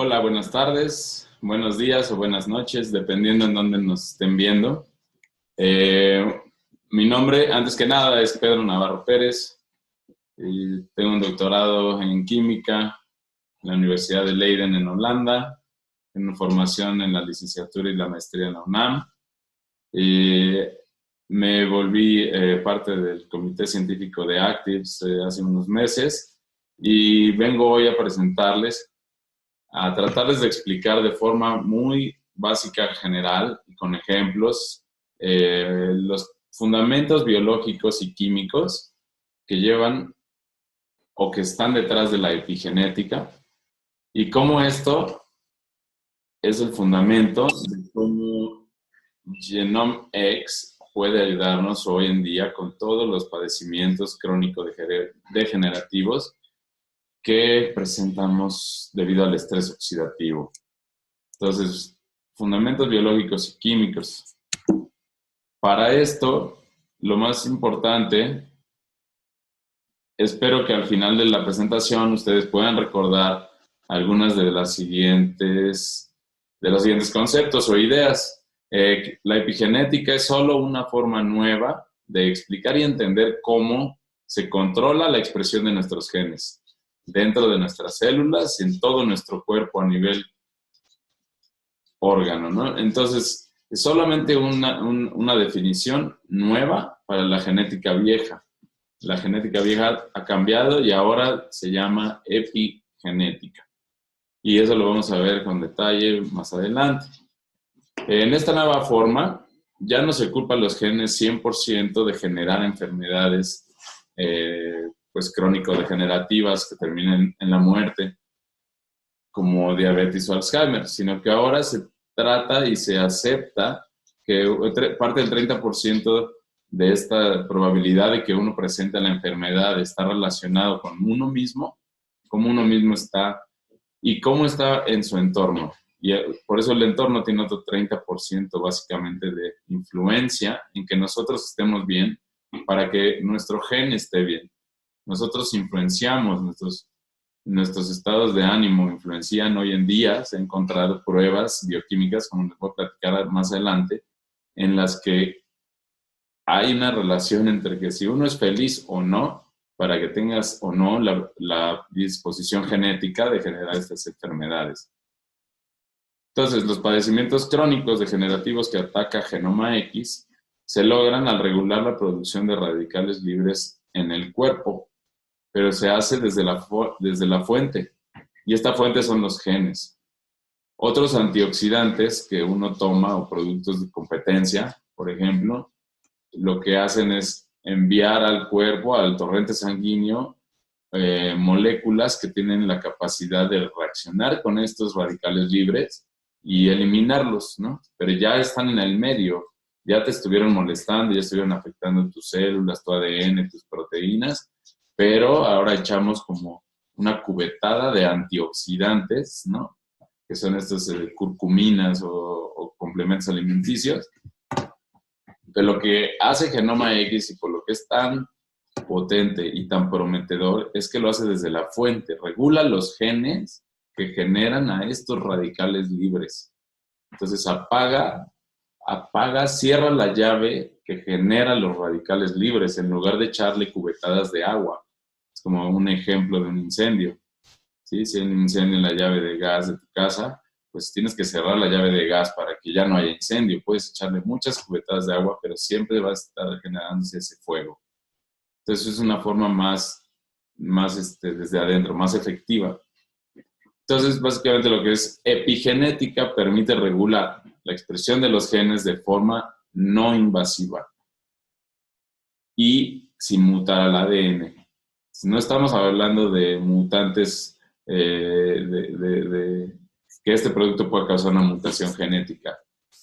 Hola, buenas tardes, buenos días o buenas noches, dependiendo en dónde nos estén viendo. Eh, Mi nombre, antes que nada, es Pedro Navarro Pérez. Tengo un doctorado en química en la Universidad de Leiden en Holanda. Tengo formación en la licenciatura y la maestría en la UNAM. Eh, Me volví parte del comité científico de Actives hace unos meses y vengo hoy a presentarles a tratarles de explicar de forma muy básica, general y con ejemplos, los fundamentos biológicos y químicos que llevan o que están detrás de la epigenética y cómo esto es el fundamento de cómo GenomeX puede ayudarnos hoy en día con todos los padecimientos crónico-degenerativos que presentamos debido al estrés oxidativo. Entonces, fundamentos biológicos y químicos. Para esto, lo más importante, espero que al final de la presentación ustedes puedan recordar algunas de los siguientes conceptos o ideas. La epigenética es solo una forma nueva de explicar y entender cómo se controla la expresión de nuestros genes dentro de nuestras células y en todo nuestro cuerpo a nivel órgano, ¿no? Entonces, es solamente una definición nueva para la genética vieja. La genética vieja ha cambiado y ahora se llama epigenética. Y eso lo vamos a ver con detalle más adelante. En esta nueva forma, ya no se culpa a los genes 100% de generar enfermedades pues crónico-degenerativas que terminen en la muerte, como diabetes o Alzheimer, sino que ahora se trata y se acepta que parte del 30% de esta probabilidad de que uno presente la enfermedad está relacionado con uno mismo, cómo uno mismo está y cómo está en su entorno. Y por eso el entorno tiene otro 30% básicamente de influencia en que nosotros estemos bien para que nuestro gen esté bien. Nosotros influenciamos nuestros estados de ánimo, influencian hoy en día. Se han encontrado pruebas bioquímicas, como les voy a platicar más adelante, en las que hay una relación entre que si uno es feliz o no, para que tengas o no la disposición genética de generar estas enfermedades. Entonces, los padecimientos crónicos degenerativos que ataca Genoma X se logran al regular la producción de radicales libres en el cuerpo, pero se hace desde la fuente, y esta fuente son los genes. Otros antioxidantes que uno toma o productos de competencia, por ejemplo, lo que hacen es enviar al cuerpo, al torrente sanguíneo, moléculas que tienen la capacidad de reaccionar con estos radicales libres y eliminarlos, ¿no? Pero ya están en el medio, ya te estuvieron molestando, ya estuvieron afectando tus células, tu ADN, tus proteínas, pero ahora echamos como una cubetada de antioxidantes, ¿no? Que son estas curcuminas o complementos alimenticios. De lo que hace Genoma X y por lo que es tan potente y tan prometedor es que lo hace desde la fuente, regula los genes que generan a estos radicales libres. Entonces cierra la llave que genera los radicales libres en lugar de echarle cubetadas de agua. Es como un ejemplo de un incendio. ¿Sí? Si hay un incendio en la llave de gas de tu casa, pues tienes que cerrar la llave de gas para que ya no haya incendio. Puedes echarle muchas cubetadas de agua, pero siempre va a estar generándose ese fuego. Entonces es una forma más desde adentro, más efectiva. Entonces, básicamente lo que es epigenética permite regular la expresión de los genes de forma no invasiva y sin mutar al ADN. No estamos hablando de mutantes, que este producto pueda causar una mutación genética.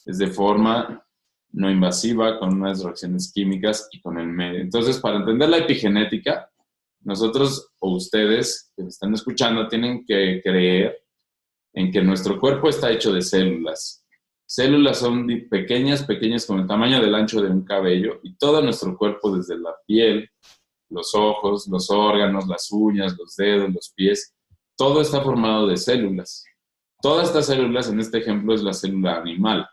Es de forma no invasiva, con unas reacciones químicas y con el medio. Entonces, para entender la epigenética, nosotros o ustedes que me están escuchando tienen que creer en que nuestro cuerpo está hecho de células. Células son pequeñas como el tamaño del ancho de un cabello y todo nuestro cuerpo, desde la piel, los ojos, los órganos, las uñas, los dedos, los pies, todo está formado de células. Todas estas células, en este ejemplo, es la célula animal.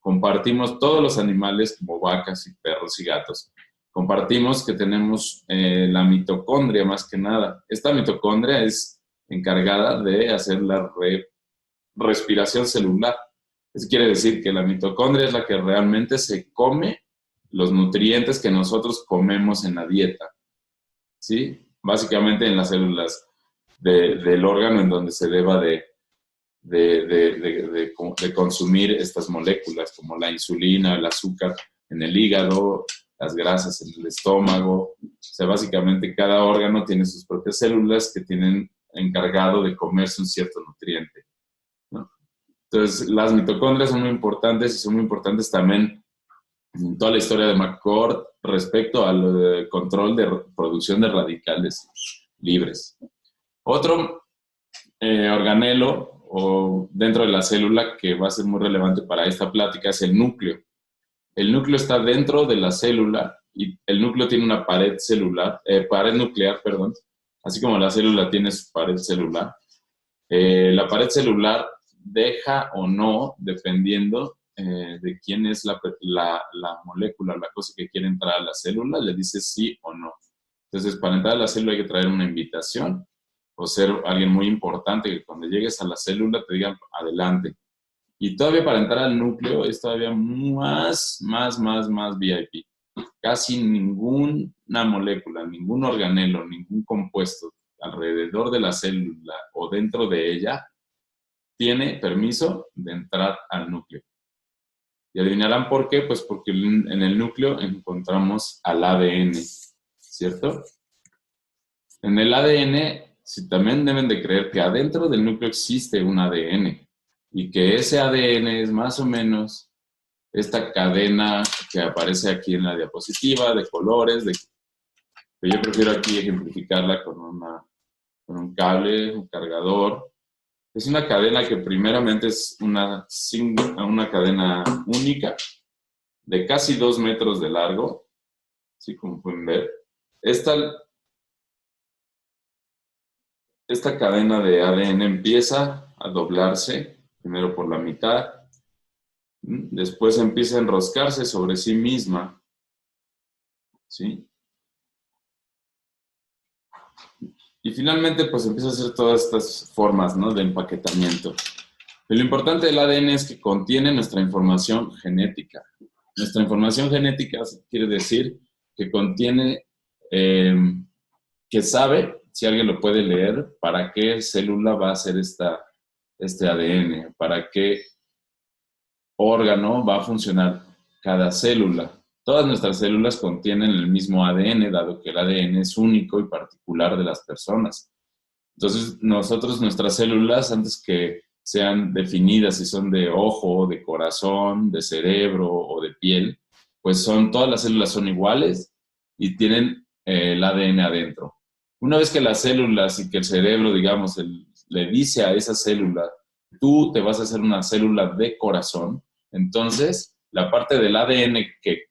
Compartimos todos los animales, como vacas y perros y gatos. Compartimos que tenemos la mitocondria más que nada. Esta mitocondria es encargada de hacer la respiración celular. Eso quiere decir que la mitocondria es la que realmente se come los nutrientes que nosotros comemos en la dieta, ¿sí? Básicamente en las células del órgano en donde se deba de consumir estas moléculas, como la insulina, el azúcar en el hígado, las grasas en el estómago. O sea, básicamente cada órgano tiene sus propias células que tienen encargado de comerse un cierto nutriente, ¿no? Entonces, las mitocondrias son muy importantes y son muy importantes también en toda la historia de McCord respecto al control de producción de radicales libres. Otro organelo o dentro de la célula que va a ser muy relevante para esta plática es el núcleo. El núcleo está dentro de la célula y el núcleo tiene una pared celular, pared nuclear, perdón, así como la célula tiene su pared celular. La pared celular deja o no, dependiendo de quién es la molécula, la cosa que quiere entrar a la célula, le dice sí o no. Entonces, para entrar a la célula hay que traer una invitación o ser alguien muy importante que cuando llegues a la célula te digan adelante. Y todavía para entrar al núcleo es todavía más VIP. Casi ninguna molécula, ningún organelo, ningún compuesto alrededor de la célula o dentro de ella tiene permiso de entrar al núcleo. Y adivinarán por qué, pues porque en el núcleo encontramos al ADN, ¿cierto? En el ADN, sí, también deben de creer que adentro del núcleo existe un ADN y que ese ADN es más o menos esta cadena que aparece aquí en la diapositiva de colores, pero yo prefiero aquí ejemplificarla con un cable, un cargador. Es una cadena que primeramente es una cadena única de casi 2 metros de largo, así como pueden ver. Esta cadena de ADN empieza a doblarse, primero por la mitad, después empieza a enroscarse sobre sí misma, ¿sí? Y finalmente, pues empieza a hacer todas estas formas, ¿no?, de empaquetamiento. Pero lo importante del ADN es que contiene nuestra información genética. Nuestra información genética quiere decir que contiene, que sabe, si alguien lo puede leer, para qué célula va a ser este ADN, para qué órgano va a funcionar cada célula. Todas nuestras células contienen el mismo ADN, dado que el ADN es único y particular de las personas. Entonces, nuestras células, antes que sean definidas si son de ojo, de corazón, de cerebro o de piel, pues todas las células son iguales y tienen el ADN adentro. Una vez que las células y que el cerebro, digamos, le dice a esa célula, tú te vas a hacer una célula de corazón, entonces la parte del ADN que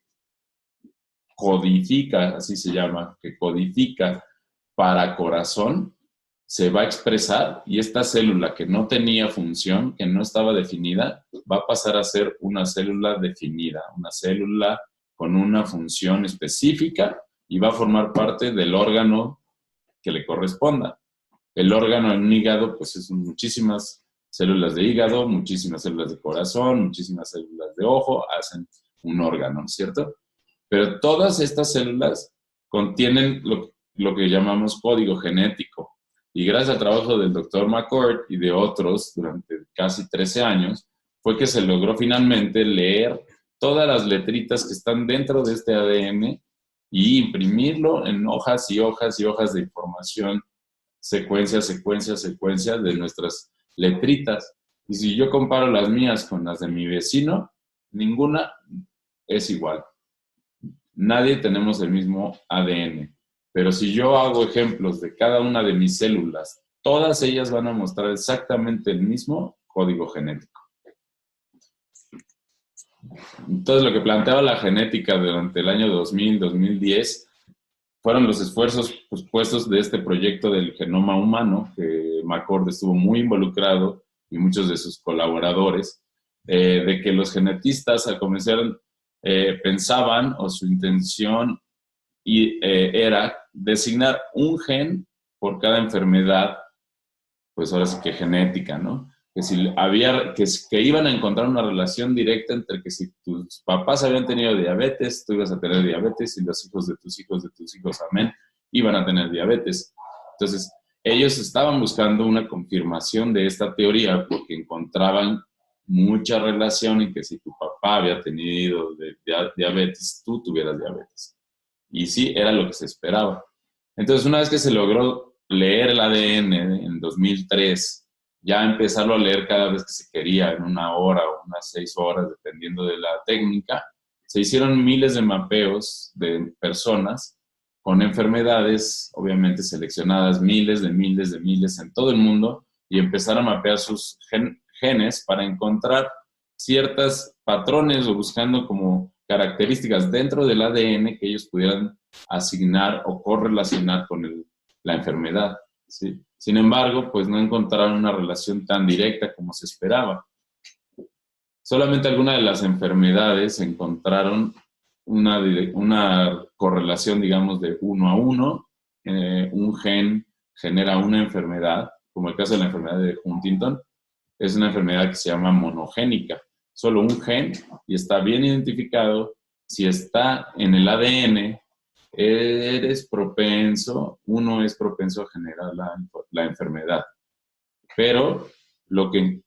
codifica, así se llama, que codifica para corazón, se va a expresar y esta célula que no tenía función, que no estaba definida, va a pasar a ser una célula definida, una célula con una función específica y va a formar parte del órgano que le corresponda. El órgano en un hígado, pues es muchísimas células de hígado, muchísimas células de corazón, muchísimas células de ojo, hacen un órgano, ¿cierto? Pero todas estas células contienen lo que llamamos código genético. Y gracias al trabajo del doctor McCord y de otros durante casi 13 años, fue que se logró finalmente leer todas las letritas que están dentro de este ADN y imprimirlo en hojas y hojas y hojas de información, secuencias de nuestras letritas. Y si yo comparo las mías con las de mi vecino, ninguna es igual. Nadie tenemos el mismo ADN. Pero si yo hago ejemplos de cada una de mis células, todas ellas van a mostrar exactamente el mismo código genético. Entonces, lo que planteaba la genética durante el año 2000-2010 fueron los esfuerzos puestos de este proyecto del genoma humano, que McCord estuvo muy involucrado y muchos de sus colaboradores, de que los genetistas al comenzar pensaban, o su intención era designar un gen por cada enfermedad, pues ahora sí que genética, ¿no? Que si había, que iban a encontrar una relación directa entre que si tus papás habían tenido diabetes, tú ibas a tener diabetes, y los hijos de tus hijos, amén, iban a tener diabetes. Entonces, ellos estaban buscando una confirmación de esta teoría porque encontraban mucha relación en que si tu papá había tenido diabetes, tú tuvieras diabetes. Y sí, era lo que se esperaba. Entonces, una vez que se logró leer el ADN en 2003, ya empezarlo a leer cada vez que se quería, en 1 hora o unas 6 horas, dependiendo de la técnica, se hicieron miles de mapeos de personas con enfermedades, obviamente seleccionadas, miles en todo el mundo, y empezar a mapear sus genes para encontrar ciertos patrones o buscando como características dentro del ADN que ellos pudieran asignar o correlacionar con la enfermedad, ¿sí? Sin embargo, pues no encontraron una relación tan directa como se esperaba. Solamente algunas de las enfermedades encontraron una correlación, digamos, de 1 a 1. Un gen genera una enfermedad, como el caso de la enfermedad de Huntington. Es una enfermedad que se llama monogénica. Solo un gen, y está bien identificado. Si está en el ADN, uno es propenso a generar la enfermedad. Pero lo que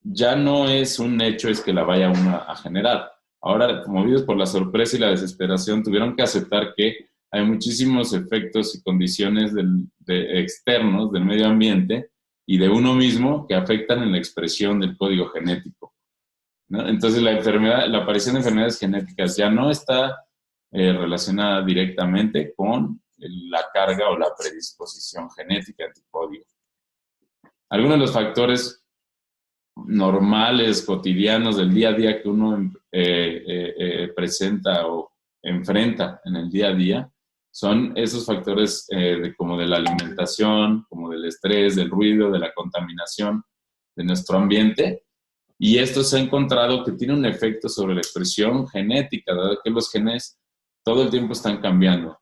ya no es un hecho es que la vaya uno a generar. Ahora, movidos por la sorpresa y la desesperación, tuvieron que aceptar que hay muchísimos efectos y condiciones externos del medio ambiente y de uno mismo que afectan en la expresión del código genético, ¿no? Entonces, la aparición de enfermedades genéticas ya no está relacionada directamente con la carga o la predisposición genética en tu código. Algunos de los factores normales, cotidianos del día a día que uno presenta o enfrenta en el día a día son esos factores como de la alimentación, como del estrés, del ruido, de la contaminación de nuestro ambiente. Y esto se ha encontrado que tiene un efecto sobre la expresión genética, dado que los genes todo el tiempo están cambiando.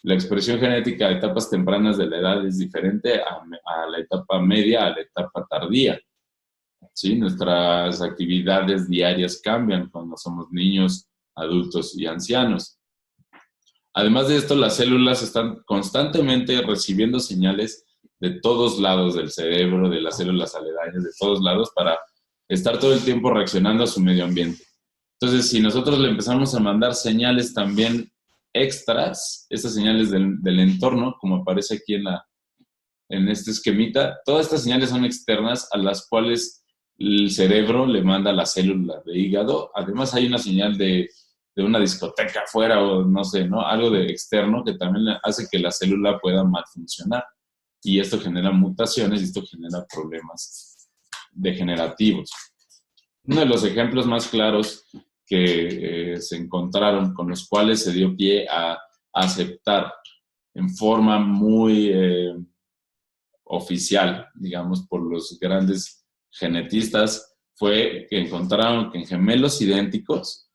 La expresión genética a etapas tempranas de la edad es diferente a la etapa media, a la etapa tardía. ¿Sí? Nuestras actividades diarias cambian cuando somos niños, adultos y ancianos. Además de esto, las células están constantemente recibiendo señales de todos lados del cerebro, de las células aledañas, de todos lados, para estar todo el tiempo reaccionando a su medio ambiente. Entonces, si nosotros le empezamos a mandar señales también extras, estas señales del entorno, como aparece aquí en este esquemita, todas estas señales son externas a las cuales el cerebro le manda a la célula de hígado. Además, hay una señal de una discoteca afuera o no sé, ¿no? Algo de externo que también hace que la célula pueda mal funcionar. Y esto genera mutaciones y esto genera problemas degenerativos. Uno de los ejemplos más claros que se encontraron, con los cuales se dio pie a aceptar en forma muy oficial, digamos, por los grandes genetistas, fue que encontraron que en gemelos idénticos,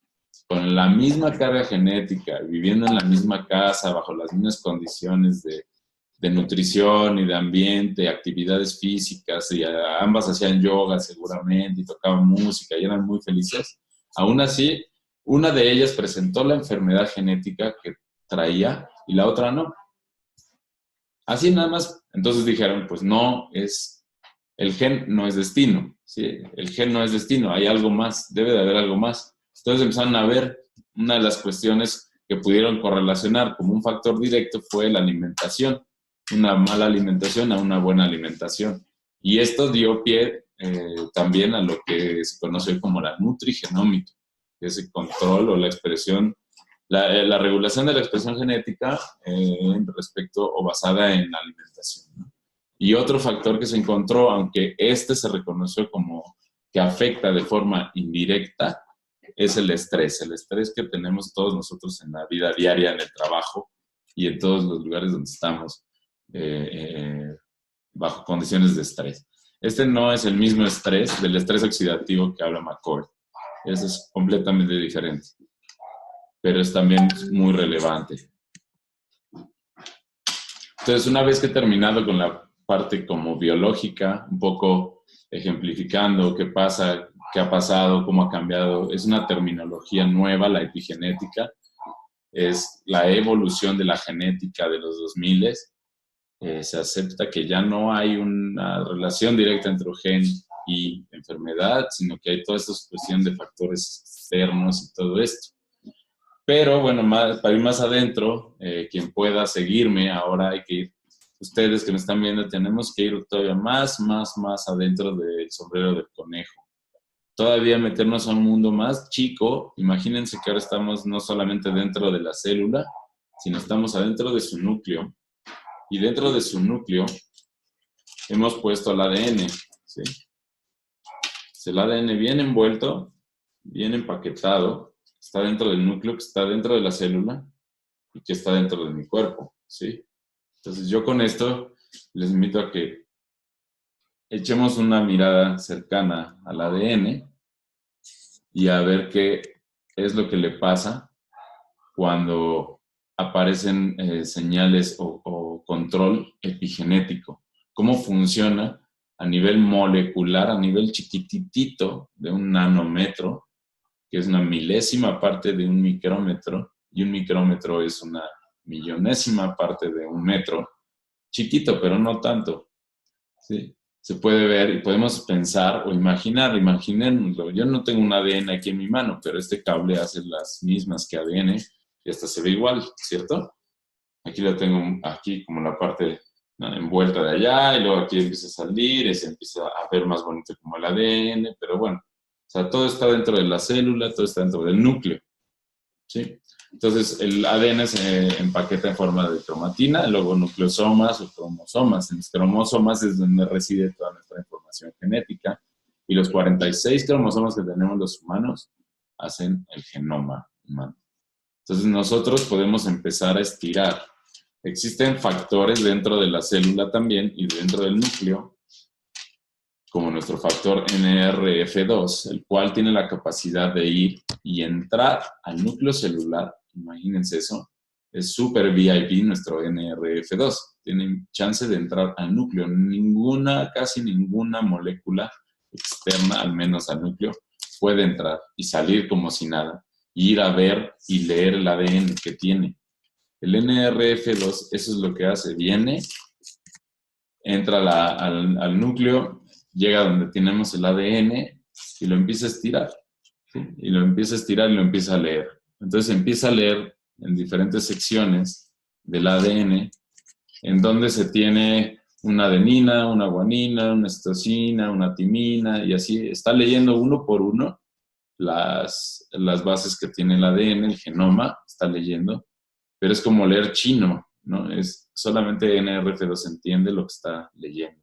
con la misma carga genética, viviendo en la misma casa, bajo las mismas condiciones de nutrición y de ambiente, actividades físicas, y ambas hacían yoga seguramente y tocaban música y eran muy felices, aún así, una de ellas presentó la enfermedad genética que traía y la otra no. Así nada más. Entonces dijeron, pues el gen no es destino, ¿sí? El gen no es destino, hay algo más, debe de haber algo más. Entonces empezaron a ver, una de las cuestiones que pudieron correlacionar como un factor directo fue la alimentación, una mala alimentación a una buena alimentación. Y esto dio pie también a lo que se conoce como la nutrigenómica, que es el control o la expresión, la regulación de la expresión genética respecto o basada en la alimentación, ¿no? Y otro factor que se encontró, aunque se reconoció como que afecta de forma indirecta, es el estrés que tenemos todos nosotros en la vida diaria, en el trabajo y en todos los lugares donde estamos bajo condiciones de estrés. Este no es el mismo estrés del estrés oxidativo que habla McCord. Ese es completamente diferente, pero es también muy relevante. Entonces, una vez que he terminado con la parte como biológica, un poco ejemplificando qué pasa, qué ha pasado, cómo ha cambiado, es una terminología nueva, la epigenética, es la evolución de la genética de los 2000. Se acepta que ya no hay una relación directa entre gen y enfermedad, sino que hay toda esta cuestión de factores externos y todo esto. Pero bueno, para ir más adentro, quien pueda seguirme, ahora hay que ir, ustedes que me están viendo, tenemos que ir todavía más adentro del sombrero del conejo. Todavía meternos a un mundo más chico. Imagínense que ahora estamos no solamente dentro de la célula, sino estamos adentro de su núcleo. Y dentro de su núcleo hemos puesto el ADN, ¿sí? El ADN bien envuelto, bien empaquetado, está dentro del núcleo, que está dentro de la célula y que está dentro de mi cuerpo, ¿sí? Entonces yo con esto les invito a que echemos una mirada cercana al ADN y a ver qué es lo que le pasa cuando aparecen señales o control epigenético. ¿Cómo funciona a nivel molecular, a nivel chiquititito de un nanómetro, que es una milésima parte de un micrómetro, y un micrómetro es una millonésima parte de un metro? Chiquito, pero no tanto, ¿sí? Se puede ver y podemos pensar o imaginémoslo. Yo no tengo un ADN aquí en mi mano, pero este cable hace las mismas que ADN y hasta se ve igual, ¿cierto? Aquí lo tengo, aquí como la parte, ¿no?, envuelta de allá, y luego aquí empieza a salir y se empieza a ver más bonito como el ADN, pero bueno, o sea, todo está dentro de la célula, todo está dentro del núcleo, ¿sí? Entonces, el ADN se empaqueta en forma de cromatina, luego nucleosomas o cromosomas. En los cromosomas es donde reside toda nuestra información genética, y los 46 cromosomas que tenemos los humanos hacen el genoma humano. Entonces, nosotros podemos empezar a estirar. Existen factores dentro de la célula también y dentro del núcleo, como nuestro factor NRF2, el cual tiene la capacidad de ir y entrar al núcleo celular. Imagínense eso, es súper VIP nuestro NRF2. Tiene chance de entrar al núcleo. Casi ninguna molécula externa, al menos al núcleo, puede entrar y salir como si nada, y ir a ver y leer el ADN que tiene. El NRF2, eso es lo que hace, viene, entra al núcleo, llega donde tenemos el ADN y lo empieza a estirar, ¿sí? Y lo empieza a estirar y lo empieza a leer. Entonces empieza a leer en diferentes secciones del ADN, en donde se tiene una adenina, una guanina, una citosina, una timina, y así está leyendo uno por uno las bases que tiene el ADN, el genoma, está leyendo, pero es como leer chino, ¿no? Es solamente NRF2 entiende lo que está leyendo.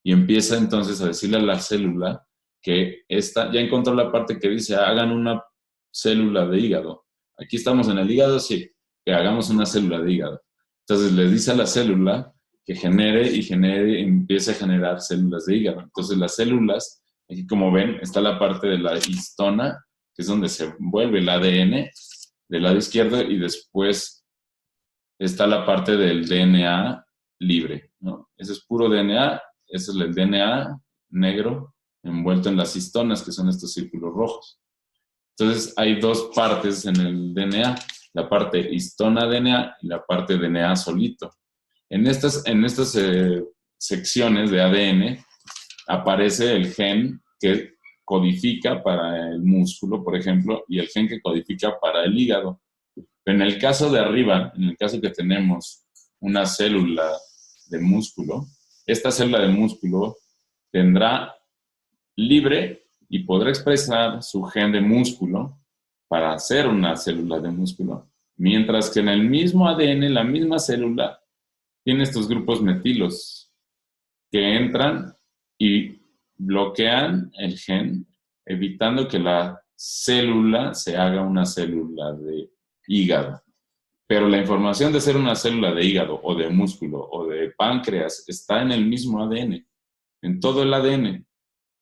Y empieza entonces a decirle a la célula que ya encontró la parte que dice, hagan una célula de hígado. Aquí estamos en el hígado, sí, que hagamos una célula de hígado. Entonces le dice a la célula que genere y empiece a generar células de hígado. Entonces las células, aquí como ven, está la parte de la histona, que es donde se envuelve el ADN del lado izquierdo, y después está la parte del DNA libre, ¿no? Ese es puro DNA, ese es el DNA negro envuelto en las histonas, que son estos círculos rojos. Entonces hay dos partes en el DNA, la parte histona-DNA y la parte DNA solito. En estas secciones de ADN aparece el gen que codifica para el músculo, por ejemplo, y el gen que codifica para el hígado. Pero en el caso de arriba, en el caso que tenemos una célula de músculo, esta célula de músculo tendrá libre y podrá expresar su gen de músculo para hacer una célula de músculo. Mientras que en el mismo ADN, la misma célula tiene estos grupos metilos que entran y bloquean el gen, evitando que la célula se haga una célula de hígado. Pero la información de ser una célula de hígado o de músculo o de páncreas está en el mismo ADN. en todo el ADN.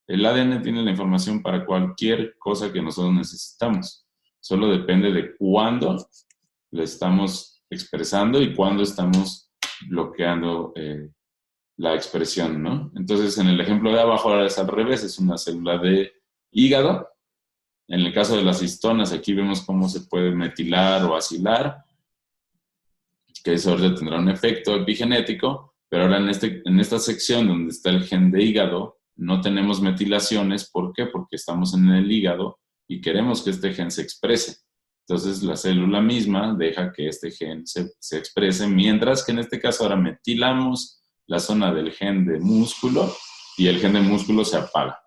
El ADN tiene la información para cualquier cosa que nosotros necesitamos. Solo depende de cuándo lo estamos expresando y cuándo estamos bloqueando la expresión, ¿no? Entonces, en el ejemplo de abajo ahora es al revés, es una célula de hígado. En el caso de las histonas, aquí vemos cómo se puede metilar o acilar, que eso ahora tendrá un efecto epigenético, pero ahora en esta sección donde está el gen de hígado, no tenemos metilaciones. ¿Por qué? Porque estamos en el hígado y queremos que este gen se exprese. Entonces, la célula misma deja que este gen se exprese, mientras que en este caso ahora metilamos la zona del gen de músculo y el gen de músculo se apaga.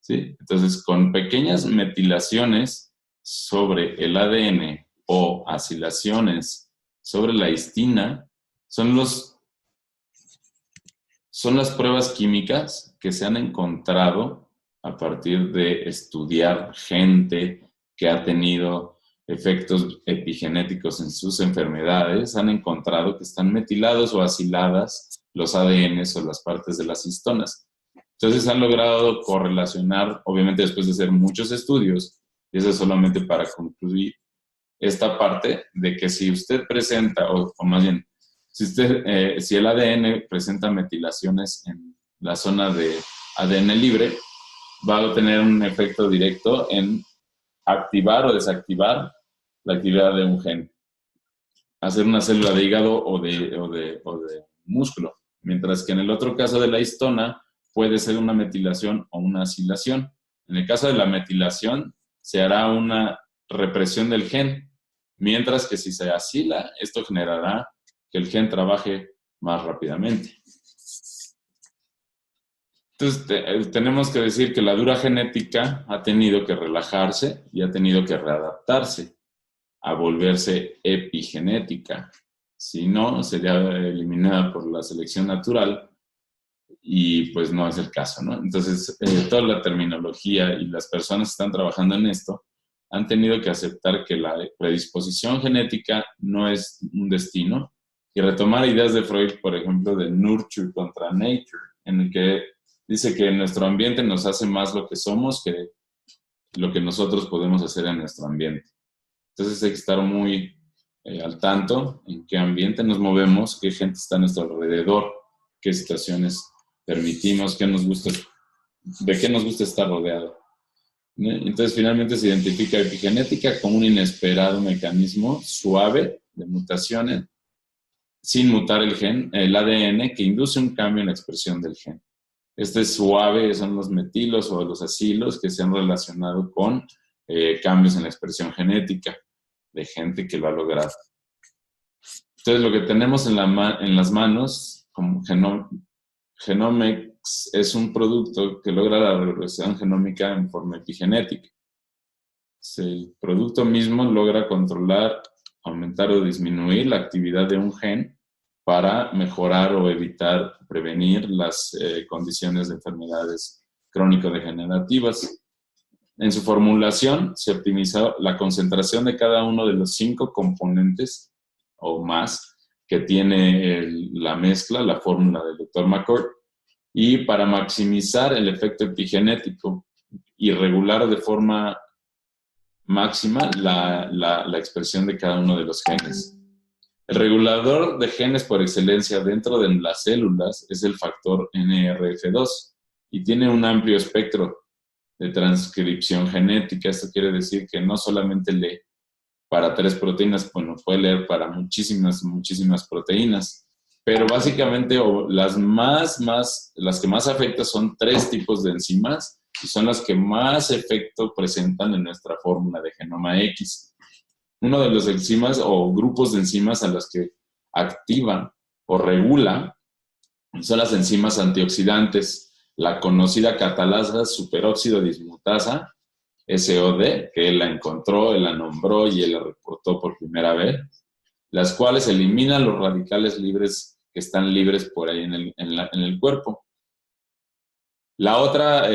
¿Sí? Entonces, con pequeñas metilaciones sobre el ADN o acilaciones sobre la histina, son las pruebas químicas que se han encontrado a partir de estudiar gente que ha tenido efectos epigenéticos en sus enfermedades. Han encontrado que están metilados o aciladas los ADNs o las partes de las histonas. Entonces han logrado correlacionar, obviamente después de hacer muchos estudios, y eso es solamente para concluir esta parte de que si usted presenta, o más bien, si el ADN presenta metilaciones en la zona de ADN libre, va a tener un efecto directo en activar o desactivar la actividad de un gen, hacer una célula de hígado o de músculo, mientras que en el otro caso de la histona puede ser una metilación o una acilación. En el caso de la metilación se hará una represión del gen, mientras que si se acila, esto generará que el gen trabaje más rápidamente. Entonces, tenemos que decir que la dura genética ha tenido que relajarse y ha tenido que readaptarse a volverse epigenética. Si no, sería eliminada por la selección natural y pues no es el caso, ¿no? Entonces, toda la terminología y las personas que están trabajando en esto han tenido que aceptar que la predisposición genética no es un destino y retomar ideas de Freud, por ejemplo, de nurture contra nature, en el que dice que nuestro ambiente nos hace más lo que somos que lo que nosotros podemos hacer en nuestro ambiente. Entonces hay que estar muy al tanto en qué ambiente nos movemos, qué gente está a nuestro alrededor, qué situaciones permitimos, de qué nos gusta estar rodeado. Entonces finalmente se identifica epigenética como un inesperado mecanismo suave de mutaciones sin mutar el ADN, que induce un cambio en la expresión del gen. Este suave son los metilos o los acilos que se han relacionado con cambios en la expresión genética de gente que lo ha logrado. Entonces, lo que tenemos en las manos, como Genomics, es un producto que logra la regulación genómica en forma epigenética. El producto mismo logra controlar, aumentar o disminuir la actividad de un gen para mejorar o evitar, prevenir las condiciones de enfermedades crónico-degenerativas. En su formulación se optimizó la concentración de cada uno de los 5 componentes o más que tiene la mezcla, la fórmula del Dr. McCord, y para maximizar el efecto epigenético y regular de forma máxima la expresión de cada uno de los genes. El regulador de genes por excelencia dentro de las células es el factor NRF2 y tiene un amplio espectro de transcripción genética. Esto quiere decir que no solamente lee para 3 proteínas, bueno, puede leer para muchísimas proteínas, pero básicamente las que más afectan son 3 tipos de enzimas y son las que más efecto presentan en nuestra fórmula de genoma X. Uno de los enzimas o grupos de enzimas a las que activan o regulan son las enzimas antioxidantes, la conocida catalasa superóxido dismutasa, SOD, que él la encontró, él la nombró y él la reportó por primera vez, las cuales eliminan los radicales libres que están libres por ahí en el cuerpo. La otra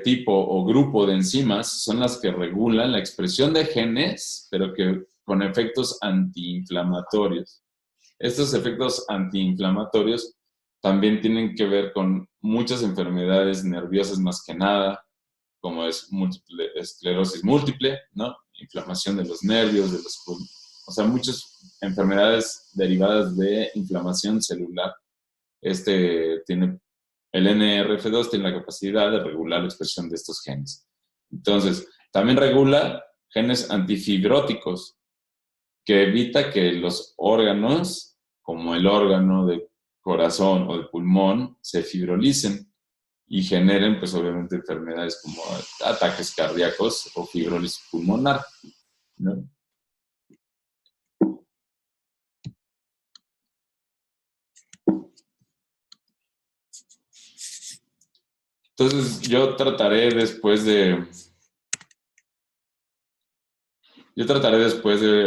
tipo o grupo de enzimas son las que regulan la expresión de genes, pero que con efectos antiinflamatorios. Estos efectos antiinflamatorios también tienen que ver con muchas enfermedades nerviosas más que nada, como es esclerosis múltiple, ¿no? Inflamación de los nervios, o sea, muchas enfermedades derivadas de inflamación celular. El NRF2 tiene la capacidad de regular la expresión de estos genes. Entonces, también regula genes antifibróticos, que evita que los órganos, como el órgano del corazón o del pulmón, se fibrolicen y generen, pues obviamente, enfermedades como ataques cardíacos o fibrólisis pulmonar, ¿no? Entonces, yo trataré después de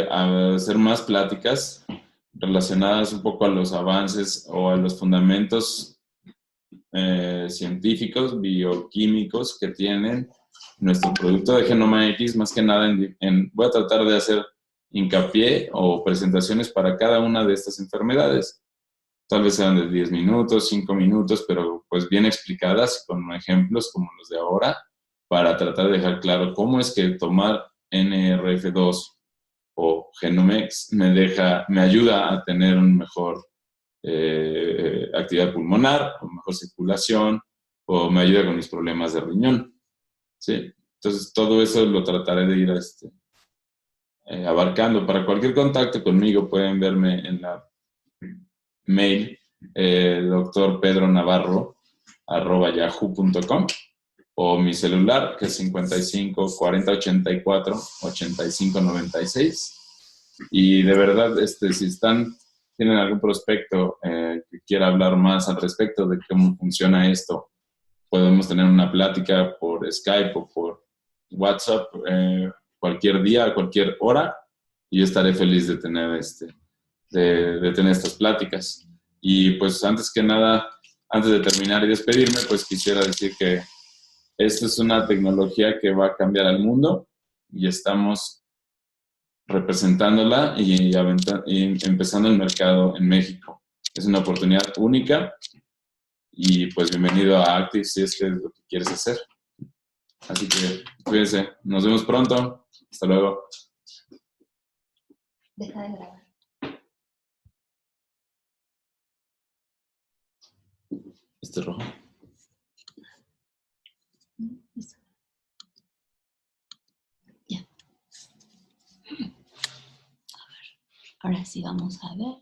hacer más pláticas relacionadas un poco a los avances o a los fundamentos científicos, bioquímicos que tienen nuestro producto de Genoma X. Más que nada, voy a tratar de hacer hincapié o presentaciones para cada una de estas enfermedades. Tal vez sean de 10 minutos, 5 minutos, pero pues bien explicadas con ejemplos como los de ahora, para tratar de dejar claro cómo es que tomar NRF2 o Genomex me ayuda a tener un mejor actividad pulmonar, o mejor circulación, o me ayuda con mis problemas de riñón. ¿Sí? Entonces, todo eso lo trataré de ir abarcando. Para cualquier contacto conmigo pueden verme en la mail drpedronavarro@yahoo.com, o mi celular, que es 55 40 84 85 96. Y de verdad, si tienen algún prospecto que quiera hablar más al respecto de cómo funciona esto, podemos tener una plática por Skype o por WhatsApp cualquier día, a cualquier hora, y yo estaré feliz de tener, de tener estas pláticas. Y pues antes que nada, antes de terminar y despedirme, pues quisiera decir que esto es una tecnología que va a cambiar al mundo y estamos representándola y empezando el mercado en México. Es una oportunidad única y pues bienvenido a Active si es que es lo que quieres hacer. Así que cuídense. Nos vemos pronto. Hasta luego. Deja de grabar. ¿Este rojo? Ya. A ver, ahora sí vamos a ver.